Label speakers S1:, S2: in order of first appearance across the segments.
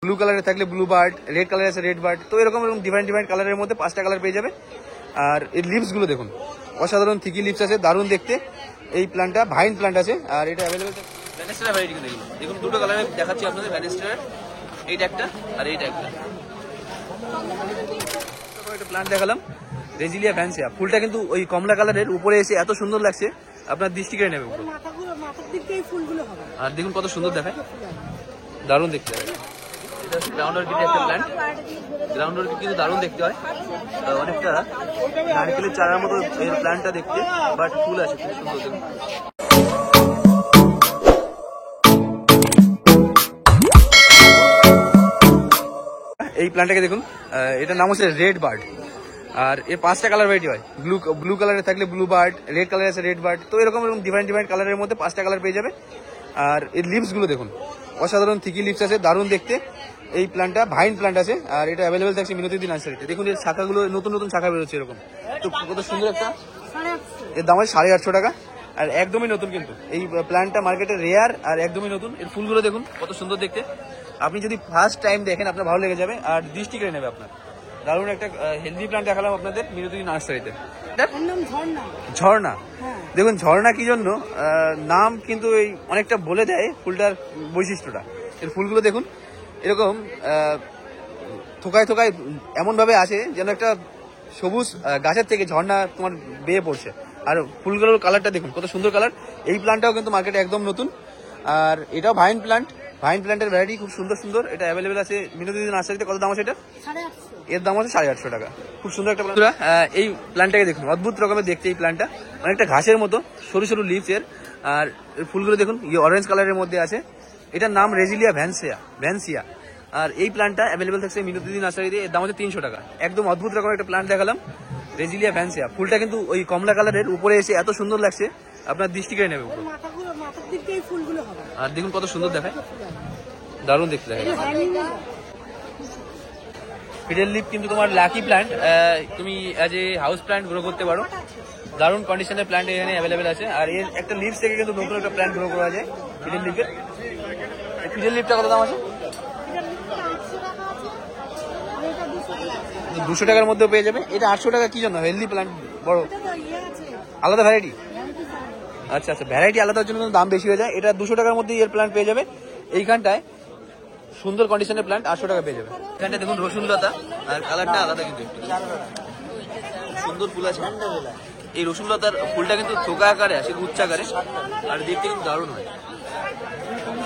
S1: Blue কালারে থাকলে blue bird, red colour আছে রেড বার্ড, তো এরকম ডিফারেন্ট ডিফারেন্ট কালারের মধ্যে 5টা কালার পেয়ে যাবে। আর এর লিভস গুলো দেখুন, অসাধারণ থিকি লিভস আছে, দারুণ দেখতে। এই প্ল্যান্টটা ভাইন প্ল্যান্ট আছে, আর এটা অ্যাভেলেবেল ভ্যানেস্টারা ভ্যারাইটি দেখুন। দেখুন দুটো কালারে দেখাচ্ছি আপনাদের ভ্যানেস্টার, এইটা একটা আর এইটা একটা। একটা প্ল্যান্ট দেখালাম রেজিলিয়া ভ্যানসিয়া, ফুলটা কিন্তু ওই কমলা কালারের, উপরে এসে এত সুন্দর লাগছে আপনার দৃষ্টি কেড়ে নেবে। আর দেখুন কত সুন্দর দেখায়, দারুণ দেখতে হয়। এটা হচ্ছে গ্রাউন্ড অর্কিডের একটা প্ল্যান্ট। গ্রাউন্ড অর্কিড কিন্তু দারুণ দেখতে হয়, অনেকটা নারকেলের চারার মতো এই প্ল্যান্টটা দেখতে, বাট ফুল আছে খুব সুন্দর দেখুন। এই প্ল্যান্টটাকে দেখুন, এটার নাম হচ্ছে রেড বার্ড, আর এর 5টা কালার ভ্যারাইটি হয়। ব্লু কালারে থাকলে ব্লু বার্ড, রেড কালার আছে রেড বার্ড, তো এরকম ডিফারেন্ট ডিফারেন্ট কালারের মধ্যে 5টা কালার পেয়ে যাবে। আর এর লিভস গুলো দেখুন, অসাধারণ থিকি লিভস আছে, দারুণ দেখতে। এই প্ল্যান্টটা ভাইন প্ল্যান্ট আছে, আর এটা অ্যাভেলেবেল থাকছে মিনতি নার্সারিতে। দেখুন এর শাখাগুলো নতুন নতুন শাখা বেরোচ্ছে এরকম, তো কত সুন্দর একটা। এর দাম হয় 850 টাকা, আর একদমই নতুন কিন্তু এই প্ল্যান্টটা মার্কেটে রেয়ার আর একদমই নতুন। এর ফুলগুলো দেখুন কত সুন্দর দেখতে, আপনি যদি ফার্স্ট টাইম দেখেন আপনার ভালো লেগে যাবে, আর দৃষ্টি কেড়ে নেবে আপনার। দারুণ একটা হেলদি প্ল্যান্ট দেখালাম আপনাদের মিনতি নার্সারিতে। ঝর্ণা, দেখুন ঝর্ণা কি জন্য নাম কিন্তু এই অনেকটা বলে দেয় ফুলটার বৈশিষ্ট্যটা। এর ফুলগুলো দেখুন এরকম থোকায় থোকায় এমন ভাবে আছে যেন একটা সবুজ গাছের থেকে ঝর্ণা তোমার বেয়ে পড়ছে। আর ফুলগুলোর কালারটা দেখুন কত সুন্দর কালার। এই প্ল্যান্টটাও কিন্তু মার্কেটে একদম নতুন, আর এটাও ভাইন প্ল্যান্ট। ভাইন প্ল্যান্টের ভ্যারাইটি খুব সুন্দর সুন্দর, এটা অ্যাভেলেবেল আছে মিনতি নার্সারিতে। কত দাম আছে এটা? 850। এর দাম আছে 850 টাকা। খুব সুন্দর একটা প্ল্যান্ট। এই প্ল্যান্টটাকে দেখুন, অদ্ভুত রকমের দেখতে এই প্ল্যান্টটা, অনেকটা ঘাসের মতো, সরু সরু লিভস এর। আর ফুলগুলো দেখুন অরেঞ্জ কালারের মধ্যে আছে। এটার নাম রেজিলিয়া ভ্যানসিয়া। আর এই প্ল্যান্টটা অ্যাভেলেবেল থাকছে মিনতি নার্সারিতে। এর দাম হচ্ছে 300 টাকা। একদম অদ্ভুত রকমের একটা প্ল্যান্ট দেখালাম রেজিলিয়া ভ্যানসিয়া, ফুলটা কিন্তু ওই কমলা কালারের, উপরে এসে এত সুন্দর লাগছে আপনার দৃষ্টি কেড়ে নেবে। আর দেখুন কত সুন্দর দেখায়, দারুণ দেখতে দেখায়। ফিডেল লিপ কিন্তু তোমার লাকি প্ল্যান্ট, তুমি as a house plant grow করতে পারো। দারুণ কন্ডিশনের প্ল্যান্ট এখানে অ্যাভেলেবেল আছে, আর এর একটা লিভস থেকে কিন্তু নতুন একটা প্ল্যান্ট গ্রো করা যায় ফিডেল লিপের। ফিডেল লিপটা কত দাম আছে? 200 টাকার মধ্যেও পেয়ে যাবে। এটা 800 টাকা কি জন্য? হেলদি প্ল্যান্ট, বড় আলাদা ভ্যারাইটি। আচ্ছা আচ্ছা, ভ্যারাইটি আলাদার জন্য দাম বেশি হয়ে যায়। এটা 200 টাকার মধ্যে এর প্ল্যান্ট পেয়ে যাবে। এইখানটায় সুন্দর কন্ডিশনের প্ল্যান্ট 800 টাকা পেয়ে যাবে। এখানটা দেখুন রসুনলতা, আর কালারটা আলাদা কিন্তু সুন্দর ফুল আছে। এই রসুনলতার ফুলটা কিন্তু থোকা আকারে আসে, উচ্চ আকারে, আর দেখতে কিন্তু দারুণ হয়।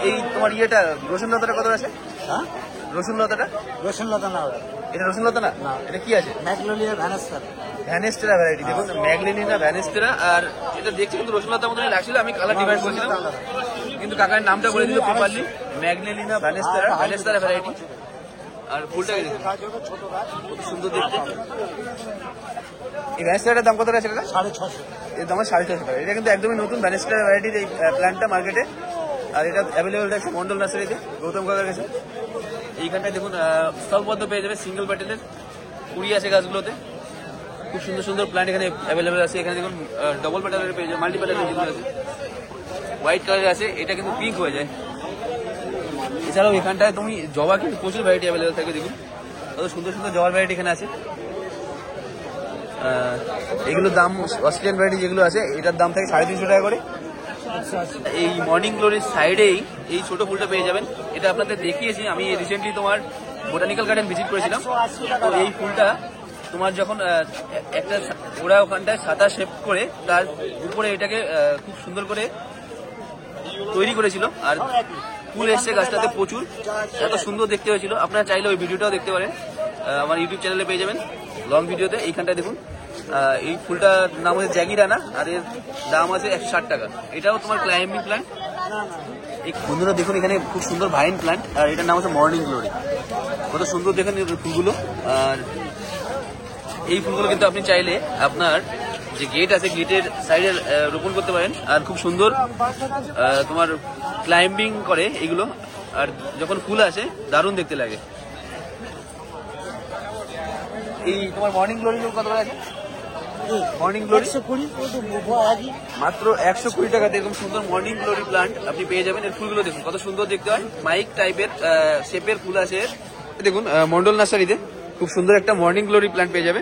S1: এই তোমার ইয়েটা রসুনলতাটা কত আছে? হ্যাঁ, রসুনলতাটা
S2: না,
S1: এটা রসুনলতা না, এটা কি আছে?
S2: ম্যাগনোলিয়া
S1: ভ্যানেস্টেরা ভ্যারাইটি। দেখুন ম্যাগনোলিয়া ভ্যানেস্টেরা, আর এটা দেখছি কিন্তু রসুনলতার মতনই লাগছিল। আমি কালার ডিভাইড করেছিলাম, কিন্তু কাকার নামটা বলে দিল প্রপারলি, ম্যাগনোলিয়া ভ্যানেস্টেরা ভ্যারাইটি। আর ফুলটাকে দেখুন কত সুন্দর দেখতে। এই ভ্যানেস্টেরাটার দাম কত আছে?
S2: 650।
S1: এর দাম 650 টাকা। এটা কিন্তু একদমই নতুন ভ্যানেস্টেরা ভ্যারাইটির এই প্ল্যান্টটা মার্কেটে, আর এটা অ্যাভেলেবেল আছে মন্ডল নার্সারিতে, গৌতম কাকার কাছে। এইখানটায় দেখুন স্থলবদ্ধ পেয়ে যাবে, সিঙ্গেল প্যাটেলের কুড়ি আছে গাছগুলোতে। খুব সুন্দর সুন্দর প্ল্যান্ট এখানে অ্যাভেলেবেল আছে। এখানে দেখুন ডবল প্যাটেলের পেয়ে যাবে, মাল্টি প্যাটেলের যেগুলো আছে হোয়াইট কালারের আছে, এটা কিন্তু পিঙ্ক হয়ে যায়। এছাড়াও এখানটায় তুমি জবা কিন্তু প্রচুর ভ্যারাইটি অ্যাভেলেবেল থাকে। দেখুন কত সুন্দর সুন্দর জবার ভ্যারাইটি এখানে আছে। এগুলোর দাম অস্ট্রেলিয়ান ভ্যারাইটি যেগুলো আছে, এটার দাম থাকে 350 টাকা করে। এই মর্নিং গ্লোরির সাইডেই এই ছোট ফুলটা পেয়ে যাবেন। এটা আপনাদের দেখিয়েছি আমি রিসেন্টলি তোমার বোটানিক্যাল গার্ডেন ভিজিট করেছিলাম। তো এই ফুলটা তোমার যখন একটা ওরা ওখানটায় ছাতা শেপ করে তার উপরে এটাকে খুব সুন্দর করে তৈরি করেছিল, আর ফুল এসছে গাছটাতে প্রচুর, এত সুন্দর দেখতে হয়েছিল। আপনারা চাইলে ওই ভিডিওটাও দেখতে পারেন, আমার ইউটিউব চ্যানেলে পেয়ে যাবেন লং ভিডিওতে। এইখানটায় দেখুন এই ফুলটার নাম হচ্ছে জ্যাগিরানা, আর এর দাম আছে 160 টাকা। এটাও তোমার ক্লাইম্বিং প্ল্যান্ট। এই বন্ধুরা দেখুন এখানে খুব সুন্দর ভাইন প্ল্যান্ট, আর এটার নাম হচ্ছে মর্নিং গ্লোরি। কত সুন্দর দেখেন ফুলগুলো। আর এই ফুলগুলো কিন্তু আপনি চাইলে আপনার যে গেট আছে গেটের সাইডে রোপণ করতে পারেন, আর খুব সুন্দর তোমার ক্লাইম্বিং করে এইগুলো, আর যখন ফুল আসে দারুণ দেখতে লাগে। এই তোমার মর্নিং গ্লোরি কত করে আছে? মর্নিং গ্লোরি মাত্র 120 টাকাতে এরকম সুন্দর মর্নিং গ্লোরি প্লান্ট আপনি পেয়ে যাবেন। এর ফুলগুলো দেখুন কত সুন্দর দেখতে হয়, মাইক টাইপের শেপের ফুল আছে। দেখুন মন্ডল নার্সারিতে খুব সুন্দর একটা মর্নিং গ্লোরি প্লান্ট পেয়ে যাবে।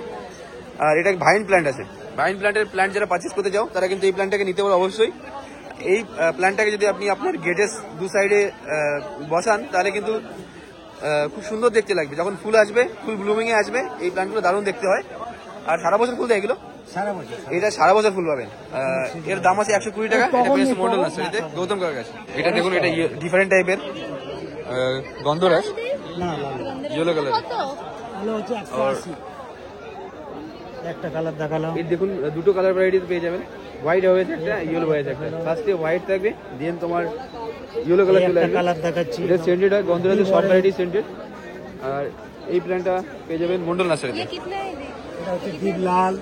S1: আর এটা ভাইন প্লান্ট আছে, ভাইন প্লান্টের প্লান্ট যারা পারচেস করতে চাও তারা কিন্তু এই প্লান্টটাকে নিতে পারো অবশ্যই। এই প্লান্টটাকে যদি আপনি আপনার গেটের দু সাইডে বসান তাহলে কিন্তু খুব সুন্দর দেখতে লাগবে। যখন ফুল আসবে, ফুল ব্লুমিং এ আসবে, এই প্লান্টগুলো দারুণ দেখতে হয়। আর সারা বছর ফুল দেয় এগুলো, এটা সারা বছর ফুল পাবেন। এর দাম আছে 120 টাকা। এটা পেয়েছে মন্ডল নার্সারিতে, গৌতম কাকার কাছে। এটা দেখুন, এটা ডিফারেন্ট টাইপের গন্ধরাজ, ইয়েলো কালার।
S2: একটা কালার দেখালাম,
S1: এই দেখুন দুটো কালার ভ্যারাইটি পেয়ে যাবেন, হোয়াইট হয়েছে একটা, ইয়েলো হয়েছে একটা। ফার্স্টে হোয়াইট থাকবে, দেন তোমার ইয়েলো কালার চলে আসবে।
S2: কালার দেখাচ্ছি,
S1: এটা সেন্টেড হয়, গন্ধরাজের সব ভ্যারাইটি সেন্টেড। আর এই প্ল্যান্টটা পেয়ে যাবেন মন্ডল নার্সারিতে।
S2: এটা হচ্ছে ডিপ লাল,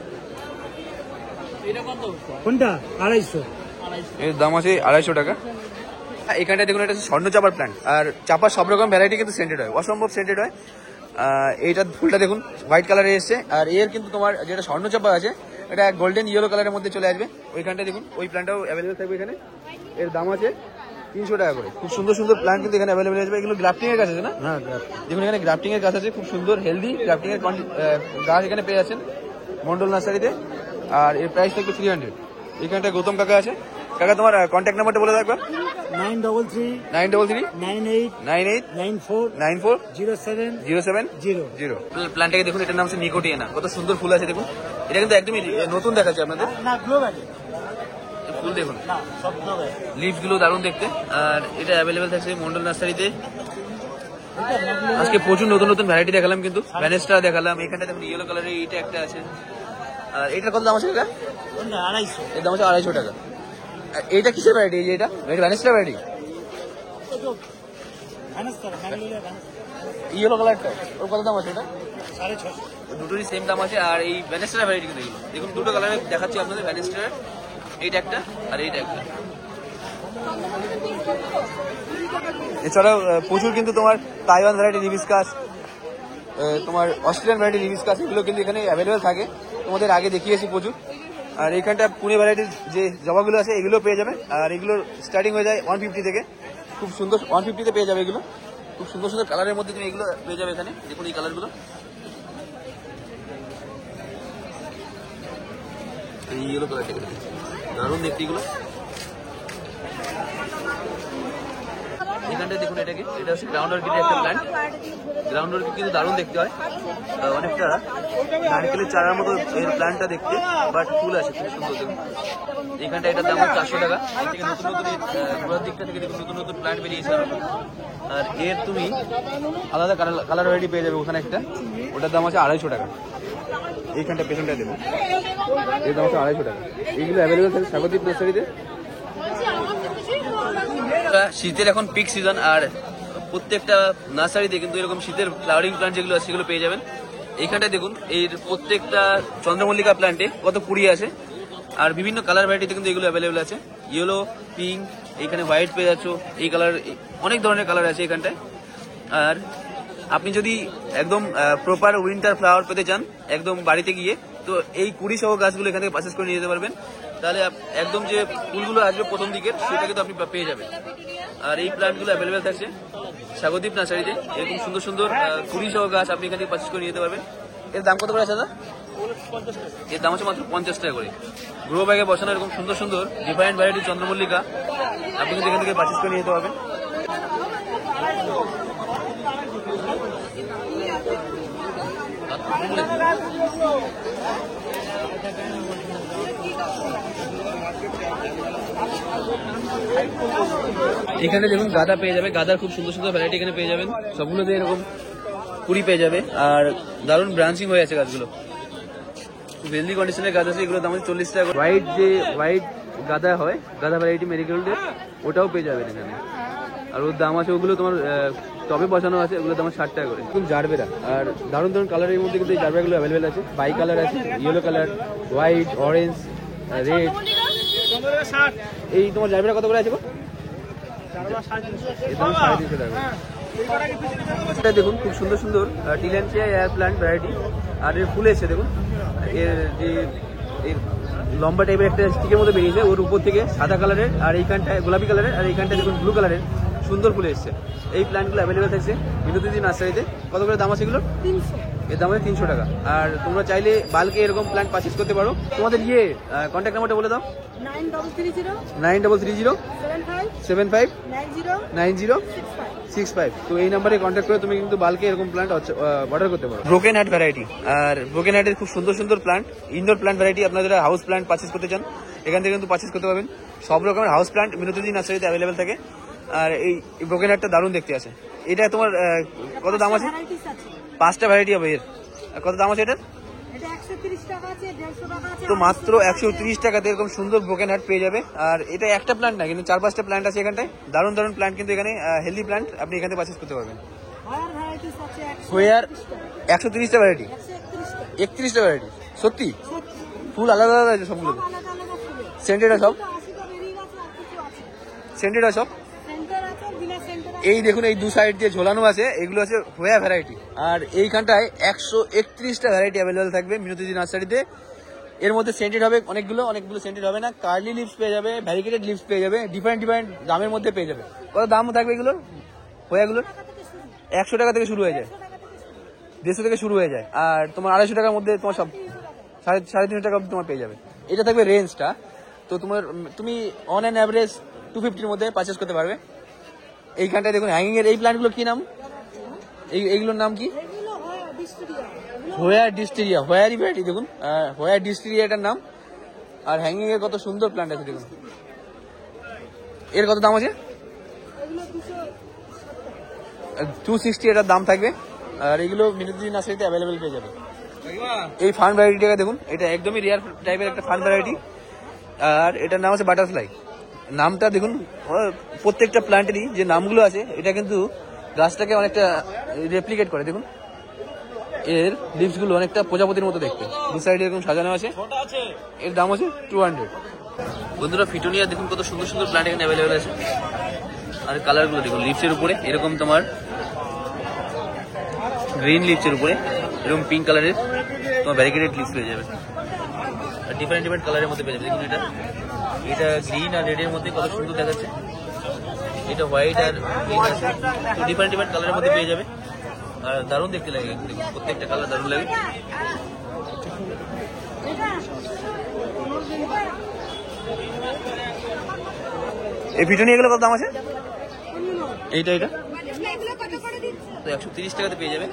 S2: কোনটা 250,
S1: এর দাম আছে 250 টাকা। এখানটা দেখুন, এটা স্বর্ণ চাপার প্ল্যান্ট। আর চাপার সব রকম ভ্যারাইটি কিন্তু সেন্টেড হয়, অসম্ভব সেন্টেড হয়। এইটার ফুলটা দেখুন হোয়াইট কালারে এসছে। আর এর কিন্তু তোমার যেটা স্বর্ণ চাপা আছে এটা গোল্ডেন ইয়েলো কালারের মধ্যে চলে আসবে। ওইখানটা দেখুন, ওই প্ল্যান্টটাও অ্যাভেলেবেল থাকবে এখানে। এর দাম আছে 300 টাকা করে। খুব সুন্দর সুন্দর প্ল্যান্ট কিন্তু এখানে অ্যাভেলেবেল আসবে। এগুলো গ্রাফটিং এর গাছ আছে না?
S2: হ্যাঁ,
S1: দেখুন এখানে গ্রাফটিং এর গাছ আছে, খুব সুন্দর হেলদি গ্রাফটিং এর গাছ এখানে পেয়ে যাচ্ছেন মন্ডল নার্সারিতে। আর এর প্রাইস থাকবে 300। এখানটা গৌতম কাকা আছে। কাকা তোমার কন্ট্যাক্ট নাম্বারটা বলে রাখবা।
S2: 933 98 94 07
S1: প্ল্যান্টটাকে দেখুন, এটার নাম হচ্ছে নিকোটিয়ানা। কত সুন্দর ফুল আছে দেখুন। এটা কিন্তু একদমই নতুন দেখাচ্ছে আপনাদের। ফুল দেখুন, লিভস গুলো দারুণ দেখতে। আর এটা অ্যাভেলেবেল থাকছে মন্ডল নার্সারিতে। আজকে প্রচুর নতুন নতুন ভ্যারাইটি দেখালাম, কিন্তু ভ্যানেস্টা দেখালাম। এখানটা দেখুন ইয়েলো কালারের এইটা একটা আছে। আর এটার কত দাম আছে? এটা
S2: 250,
S1: এর দাম আছে 250 টাকা। এইটা কিসের ভ্যারাইটি? এটা ভ্যানেস্টা ভ্যারাইটি, ইয়েলো কালারটা। ওর কত দাম আছে? এটা
S2: 650,
S1: দুটোরই সেম দাম আছে। আর এই ভ্যানেস্টার ভ্যারাইটি কিন্তু এগুলো দেখুন, দুটো কালারে দেখাচ্ছি আপনাদের। ভ্যানেস্টার এইটা একটা, আর এইটা একটা। এছাড়াও প্রচুর কিন্তু তোমার তাইওয়ান ভ্যারাইটি হিবিস্কাস, তোমার অস্ট্রেলিয়ান ভ্যারাইটি হিবিস্কাস, এগুলো কিন্তু এখানে অ্যাভেলেবেল থাকে। তোমাদের আগে দেখিয়েছি প্রচুর। আর এইখানটা পুনে ভ্যারাইটির যে জবাগুলো আছে এগুলো পেয়ে যাবে। আর এগুলোর স্টার্টিং হয়ে যায় 150 থেকে। খুব সুন্দর 150-তে পেয়ে যাবে এগুলো। খুব সুন্দর সুন্দর কালারের মধ্যে তুমি এগুলো পেয়ে যাবে এখানে। দেখুন এই কালারগুলো, এই ইয়েলো কালারটা দারুণ দেখতে এগুলো। এখানটা দেখুন, এটাকে এটা হচ্ছে গ্রাউন্ড অর্কিডের একটা প্ল্যান্ট। গ্রাউন্ড অর্কিড কিন্তু দারুণ দেখতে হয়, অনেকটা নারকেলের চারার মতো এর প্ল্যান্টটা দেখতে, বাট ফুল আছে খুব সুন্দর দেখুন। এখানটা এটার দাম 400 টাকা। এর থেকে নতুন নতুন গোড়ার দিকটা থেকে দেখুন নতুন নতুন প্ল্যান্ট বেরিয়েছে। আর এর তুমি আলাদা কালার ভ্যারাইটি পেয়ে যাবে ওখানে একটা, ওটার দাম আছে 250 টাকা। এইখানটা পেছনটা দেখুন, এর দাম আছে 250 টাকা। এইগুলো অ্যাভেলেবেল থাকে স্বাগতিক নার্সারিতে। শীতের এখন পিক সিজন, আর প্রত্যেকটা নার্সারিতে কিন্তু এরকম শীতের ফ্লাওয়ারিং প্ল্যান্ট যেগুলো আছে সেগুলো পেয়ে যাবেন। এইখানটায় দেখুন, এর প্রত্যেকটা চন্দ্রমল্লিকা প্ল্যান্টে কত কুড়ি আছে। আর বিভিন্ন কালার ভ্যারাইটিতে কিন্তু এগুলো অ্যাভেলেবেল আছে, ইয়েলো, পিঙ্ক, এইখানে হোয়াইট পেয়ে যাচ্ছ। এই কালার, অনেক ধরনের কালার আছে এখানটায়। আর আপনি যদি একদম প্রপার উইন্টার ফ্লাওয়ার পেতে চান একদম বাড়িতে গিয়ে, তো এই 20 সহ গাছগুলো এখান থেকে পারচেস করে নিয়ে যেতে পারবেন। তাহলে একদম যে ফুলগুলো আসবে প্রথম দিকের সেটা কিন্তু আপনি পেয়ে যাবেন। আর এই প্ল্যান্টগুলো অ্যাভেলেবেল থাকছে স্বাগতিক নার্সারিতে। এরকম সুন্দর সুন্দর 20 সহ গাছ আপনি এখান থেকে পারচেস করে নিয়ে যেতে পারবেন। এর দাম কত করে আছে দাদা? এর দাম হচ্ছে মাত্র 50 টাকা করে। গ্রো ব্যাগে বসানো এরকম সুন্দর সুন্দর ডিফারেন্ট ভ্যারাইটির চন্দ্রমল্লিকা আপনি কিন্তু এখান থেকে পারচেস করে নিয়ে যেতে পারবেন। এখানে দেখুন গাঁদা পেয়ে যাবে, গাঁদার খুব সুন্দর সুন্দর ভ্যারাইটি এখানে পেয়ে যাবেন। সবগুলোতে এরকম কুড়ি পেয়ে যাবে। আর দারুণ ব্রাঞ্চিং হয়ে আছে গাছগুলো, হেলদি কন্ডিশনের গাছ আছে। এগুলো দাম হচ্ছে 40 টাকা। হোয়াইট যে হোয়াইট গাঁদা হয়, গাঁদা ভ্যারাইটি মেরিগোল্ডের, ওটাও পেয়ে যাবেন এখানে। আর ওর দাম আছে, ওগুলো তোমার টবে বসানো আছে, ওগুলো দাম 60 টাকা করে। কিন্তু জারবেরা, আর দারুণ দারুণ কালারের মধ্যে কিন্তু এই জারবেরাগুলো অ্যাভেলেবেল আছে। বাই কালার আছে, yellow colour, white, orange, red. এই তোমার জারবেরা কত করে আছে? এটা দেখুন খুব সুন্দর সুন্দর টিলেন্সিয়া এয়ার প্ল্যান্ট ভ্যারাইটি। আর এর ফুল এসছে দেখুন, এর যে এই লম্বা টাইপের একটা স্টিকের মধ্যে বেরিয়েছে, ওর উপর থেকে সাদা কালারের আর এইখানটায় গোলাপি কালারের আর এইখানটায় দেখুন ব্লু কালারের সুন্দর ফুল এসছে। এই প্ল্যান্টগুলো অ্যাভেলেবেল থাকছে বিনোদিনী নার্সারিতে। কত করে দাম আছে এগুলো?
S3: 300
S1: এর দাম আছে 300 টাকা। আর তোমরা চাইলে বাল্কে এরকম প্ল্যান্ট পারচেজ করতে পারো। তোমাদের কন্ট্যাক্ট নাম্বারটা বলে দাও।
S3: 9330
S1: 75
S3: 90
S1: 65। তো এই নাম্বারে কন্ট্যাক্ট করে তুমি কিন্তু বাল্কে এরকম প্ল্যান্ট অর্ডার করতে পারো। ব্রোকেন হার্ট ভ্যারাইটি, আর ব্রোকেন হার্টের খুব সুন্দর সুন্দর প্ল্যান্ট, ইনডোর প্ল্যান্ট ভ্যারাইটি। আপনারা যারা হাউস প্ল্যান্ট পারচেজ করতে চান এখান থেকে কিন্তু পারচেজ করতে পারবেন। সব রকমের হাউস প্ল্যান্ট বিনোদিনী নার্সারিতে অ্যাভেলেবেল থাকে। আর এই ব্রোকেন হার্টটা দারুণ দেখতে আছে। এটা তোমার কত দাম আছে?
S3: varieties আছে।
S1: 5টা ভ্যারাইটি হবে এর। আর কত দাম আছে এটার?
S3: এটা 130 টাকা আছে, 150 টাকা আছে।
S1: তো মাত্র 130 টাকাতে এরকম সুন্দর ব্রোকেন হার্ট পেয়ে যাবে। আর এটা একটা প্ল্যান্ট না, কিন্তু 4-5টা প্ল্যান্ট আছে এখানটায়, দারুণ দারুণ প্ল্যান্ট কিন্তু এখানে, হেলদি প্ল্যান্ট আপনি এখানে পারচেজ করতে পারবেন।
S3: হোয়ার varieties আছে
S1: হোয়ার 130টা ভ্যারাইটি,
S3: 130 টাকা।
S1: 31টা ভ্যারাইটি। সত্যি
S3: সত্যি।
S1: ফুল আলাদা আলাদা আছে সবগুলোতে?
S3: আলাদা আলাদা ফুলের।
S1: সেন্টেড সব?
S3: 80টা বেরিয়ে গেছে আর কিছু আছে।
S1: সেন্টেড সব?
S3: সেন্টার আছে, বিনা সেন্টার আছে।
S1: এই দেখুন এই দু সাইড দিয়ে ঝোলানো আছে, এগুলো আছে হোয়া ভ্যারাইটি। আর এইখানটায় 131টা ভ্যারাইটি অ্যাভেলেবেল থাকবে বিনোদিনী নার্সারিতে। এর মধ্যে সেন্টেড হবে অনেকগুলো সেন্টেড হবে না। কার্লি লিভস পেয়ে যাবে, ভ্যারিকেটেড লিভস পেয়ে যাবে, ডিফারেন্ট ডিফারেন্ট দামের মধ্যে পেয়ে যাবে। কত দাম থাকবে এগুলোর? হোয়াগুলোর 100 টাকা থেকে শুরু হয়ে যায়, 150 থেকে শুরু হয়ে যায়। আর তোমার 250 টাকার মধ্যে তোমার সব 350 টাকা অবধি তোমার পেয়ে যাবে। এটা থাকবে রেঞ্জটা। তো তুমি অন অ্যান অ্যাভারেজ 250-র মধ্যে পারচেস করতে পারবে। এইখানটায় দেখুন হ্যাঙ্গিং এর এই প্ল্যান্টগুলো কি নাম? এইগুলোর নাম কি?
S3: এগুলো হয় ডিস্ট্রিক্ট।
S1: হোয়ার ডিস্টেরিয়া, হোয়ারই ভ্যারাইটি দেখুন, হোয়ার ডিস্টেরিয়া এটার নাম। আর হ্যাঙ্গিং এর কত সুন্দর প্ল্যান্ট আছে দেখুন। এর কত দাম আছে?
S3: এগুলো
S1: 260 এটার দাম থাকবে। আর এগুলো বিনোদিনী নার্সারিতে অ্যাভেলেবেল পেয়ে যাবে। এই ফান ভ্যারাইটিটা দেখুন, এটা একদমই রেয়ার টাইপের একটা ফান ভ্যারাইটি। আর এটার নাম আছে বাটারফ্লাই। নামটা দেখুন, প্রত্যেকটা প্ল্যান্টেরই যে নামগুলো আছে এটা কিন্তু গাছটাকে অনেকটা রেপ্লিকেট করে। দেখুন এর লিভস গুলো অনেকটা প্রজাপতির মতো দেখতে, দু সাইডে এরকম সাজানো আছে। এর দাম আছে 200। বন্ধুরা ফিটোনিয়া দেখুন কত সুন্দর সুন্দর প্ল্যান্ট এখানে অ্যাভেলেবেল আছে। আর কালার গুলো দেখুন, লিভসের উপরে এরকম তোমার গ্রিন লিভসের উপরে এরকম পিঙ্ক কালারের তোমার ভ্যারিকেটেড লিভস পেয়ে যাবে। আর ডিফারেন্ট ডিফারেন্ট কালারের মধ্যে পেয়ে যাবে। দেখুন এটা গ্রিন আর রেড এর মধ্যে কত সুন্দর দেখাচ্ছে। এটা হোয়াইট আর গ্রিন আছে, তো ডিফারেন্ট ডিফারেন্ট কালারের মধ্যে পেয়ে যাবে। আর দারুণ দেখতে লাগে, প্রত্যেকটা কালার দারুণ লাগে। এই ভিডিও নিয়ে গেলে কত দাম আছে? এইটা
S3: এগুলো কত করে দিচ্ছ?
S1: তো 130 টাকাতে পেয়ে যাবে।